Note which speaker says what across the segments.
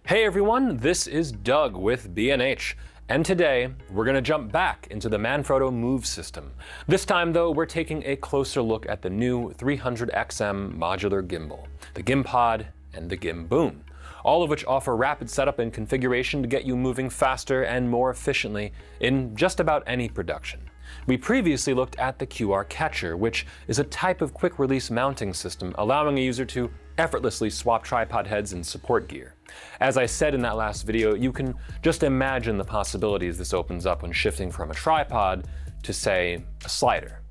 Speaker 1: Hey everyone, this is Doug with B&H, and today we're going to jump back into the Manfrotto Move system. This time though, we're taking a closer look at the new 300XM Modular Gimbal, the Gim-Pod and the GimBoom, all of which offer rapid setup and configuration to get you moving faster and more efficiently in just about any production. We previously looked at the QR catcher, which is a type of quick-release mounting system allowing a user to effortlessly swap tripod heads and support gear. As I said in that last video, you can just imagine the possibilities this opens up when shifting from a tripod to, say, a slider.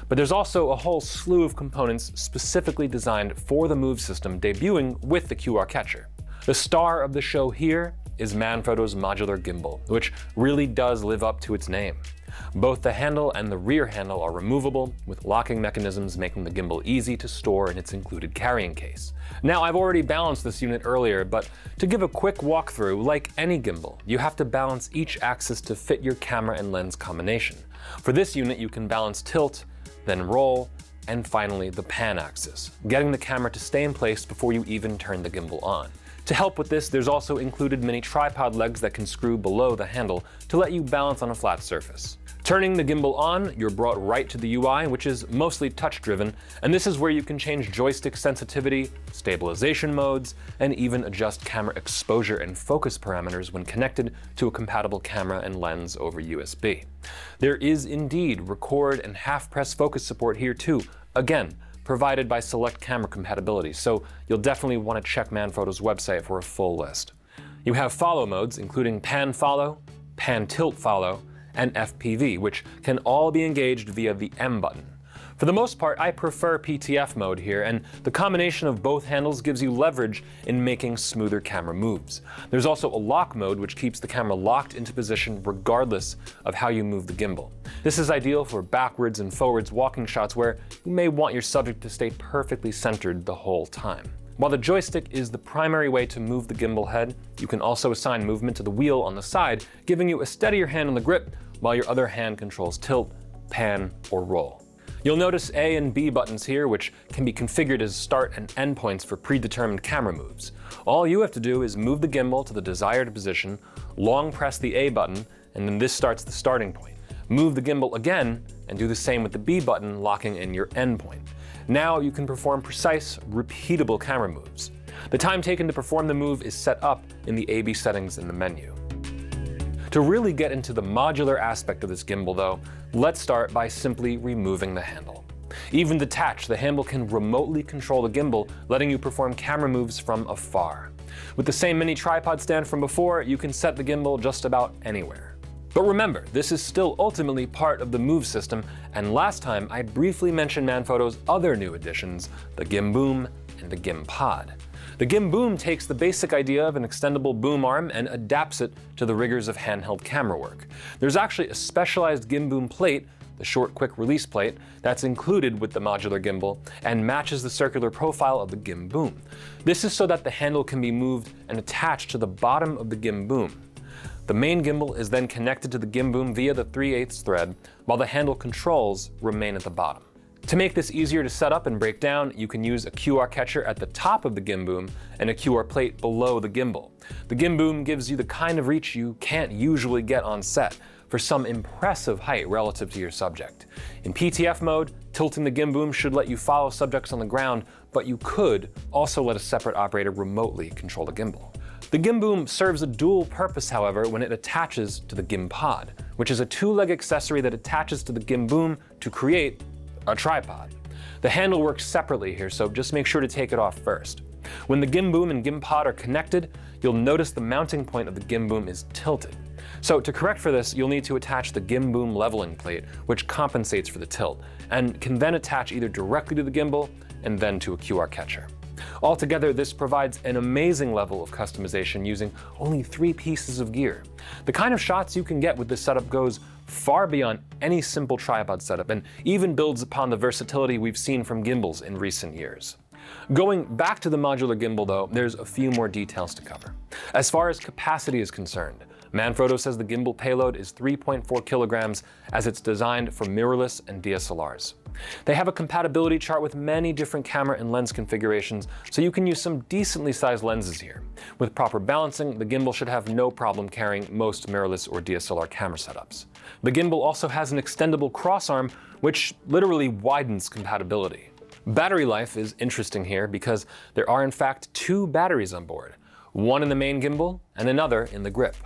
Speaker 1: But there's also a whole slew of components specifically designed for the Move system debuting with the QR catcher. The star of the show here is Manfrotto's Modular Gimbal, which really does live up to its name. Both the handle and the rear handle are removable, with locking mechanisms making the gimbal easy to store in its included carrying case. Now, I've already balanced this unit earlier, but to give a quick walkthrough, like any gimbal, you have to balance each axis to fit your camera and lens combination. For this unit, you can balance tilt, then roll, and finally the pan axis, getting the camera to stay in place before you even turn the gimbal on. To help with this, there's also included mini tripod legs that can screw below the handle to let you balance on a flat surface. Turning the gimbal on, you're brought right to the UI, which is mostly touch-driven, and this is where you can change joystick sensitivity, stabilization modes, and even adjust camera exposure and focus parameters when connected to a compatible camera and lens over USB. There is indeed record and half-press focus support here too, again, provided by select camera compatibility, so you'll definitely want to check Manfrotto's website for a full list. You have follow modes, including pan follow, pan tilt follow, and FPV, which can all be engaged via the M button. For the most part, I prefer PTF mode here, and the combination of both handles gives you leverage in making smoother camera moves. There's also a lock mode, which keeps the camera locked into position regardless of how you move the gimbal. This is ideal for backwards and forwards walking shots where you may want your subject to stay perfectly centered the whole time. While the joystick is the primary way to move the gimbal head, you can also assign movement to the wheel on the side, giving you a steadier hand on the grip while your other hand controls tilt, pan, or roll. You'll notice A and B buttons here, which can be configured as start and end points for predetermined camera moves. All you have to do is move the gimbal to the desired position, long press the A button, and then this starts the starting point. Move the gimbal again, and do the same with the B button, locking in your end point. Now you can perform precise, repeatable camera moves. The time taken to perform the move is set up in the AB settings in the menu. To really get into the modular aspect of this gimbal though, let's start by simply removing the handle. Even detached, the handle can remotely control the gimbal, letting you perform camera moves from afar. With the same mini tripod stand from before, you can set the gimbal just about anywhere. But remember, this is still ultimately part of the Move system, and last time I briefly mentioned Manfrotto's other new additions, the GimBoom and the Gim-Pod. The GimBoom takes the basic idea of an extendable boom arm and adapts it to the rigors of handheld camera work. There's actually a specialized GimBoom plate, the short quick release plate, that's included with the modular gimbal and matches the circular profile of the GimBoom. This is so that the handle can be moved and attached to the bottom of the GimBoom. The main gimbal is then connected to the GimBoom via the 3/8 thread, while the handle controls remain at the bottom. To make this easier to set up and break down, you can use a QR catcher at the top of the GimBoom and a QR plate below the gimbal. The GimBoom gives you the kind of reach you can't usually get on set, for some impressive height relative to your subject. In PTF mode, tilting the GimBoom should let you follow subjects on the ground, but you could also let a separate operator remotely control the gimbal. The GimBoom serves a dual purpose, however, when it attaches to the Gim-Pod, which is a two-leg accessory that attaches to the GimBoom to create a tripod. The handle works separately here, so just make sure to take it off first. When the GimBoom and Gim-Pod are connected, you'll notice the mounting point of the GimBoom is tilted. So to correct for this, you'll need to attach the GimBoom leveling plate, which compensates for the tilt, and can then attach either directly to the gimbal and then to a QR catcher. Altogether, this provides an amazing level of customization using only 3 pieces of gear. The kind of shots you can get with this setup goes far beyond any simple tripod setup and even builds upon the versatility we've seen from gimbals in recent years. Going back to the modular gimbal though, there's a few more details to cover. As far as capacity is concerned, Manfrotto says the gimbal payload is 3.4 kilograms as it's designed for mirrorless and DSLRs. They have a compatibility chart with many different camera and lens configurations, so you can use some decently sized lenses here. With proper balancing, the gimbal should have no problem carrying most mirrorless or DSLR camera setups. The gimbal also has an extendable crossarm, which literally widens compatibility. Battery life is interesting here because there are in fact 2 batteries on board, one in the main gimbal and another in the grip.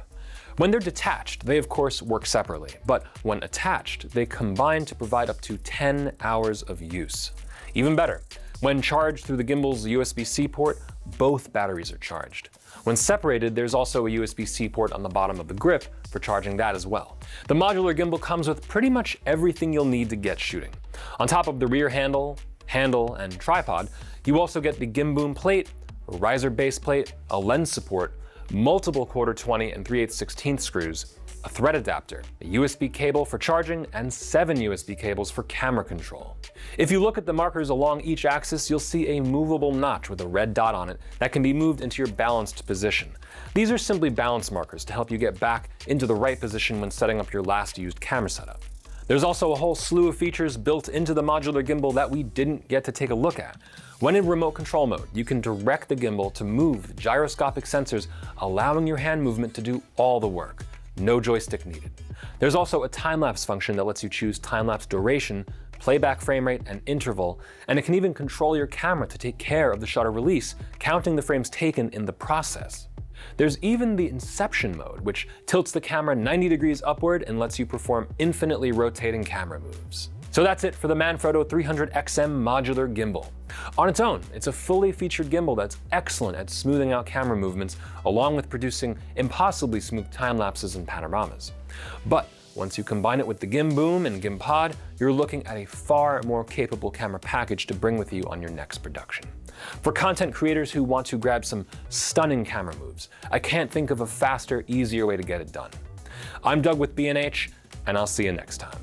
Speaker 1: When they're detached, they of course work separately, but when attached, they combine to provide up to 10 hours of use. Even better, when charged through the gimbal's USB-C port, both batteries are charged. When separated, there's also a USB-C port on the bottom of the grip for charging that as well. The modular gimbal comes with pretty much everything you'll need to get shooting. On top of the rear handle, and tripod, you also get the GimBoom plate, a riser base plate, a lens support, multiple 1/4-20 and 3/8/16 screws, a thread adapter, a USB cable for charging, and 7 USB cables for camera control. If you look at the markers along each axis, you'll see a movable notch with a red dot on it that can be moved into your balanced position. These are simply balance markers to help you get back into the right position when setting up your last used camera setup. There's also a whole slew of features built into the modular gimbal that we didn't get to take a look at. When in remote control mode, you can direct the gimbal to move the gyroscopic sensors, allowing your hand movement to do all the work. No joystick needed. There's also a time-lapse function that lets you choose time-lapse duration, playback frame rate, and interval, and it can even control your camera to take care of the shutter release, counting the frames taken in the process. There's even the inception mode, which tilts the camera 90 degrees upward and lets you perform infinitely rotating camera moves. So that's it for the Manfrotto 300XM Modular Gimbal. On its own, it's a fully featured gimbal that's excellent at smoothing out camera movements, along with producing impossibly smooth time lapses and panoramas. But once you combine it with the GimBoom and Gim-Pod, you're looking at a far more capable camera package to bring with you on your next production. For content creators who want to grab some stunning camera moves, I can't think of a faster, easier way to get it done. I'm Doug with B&H, and I'll see you next time.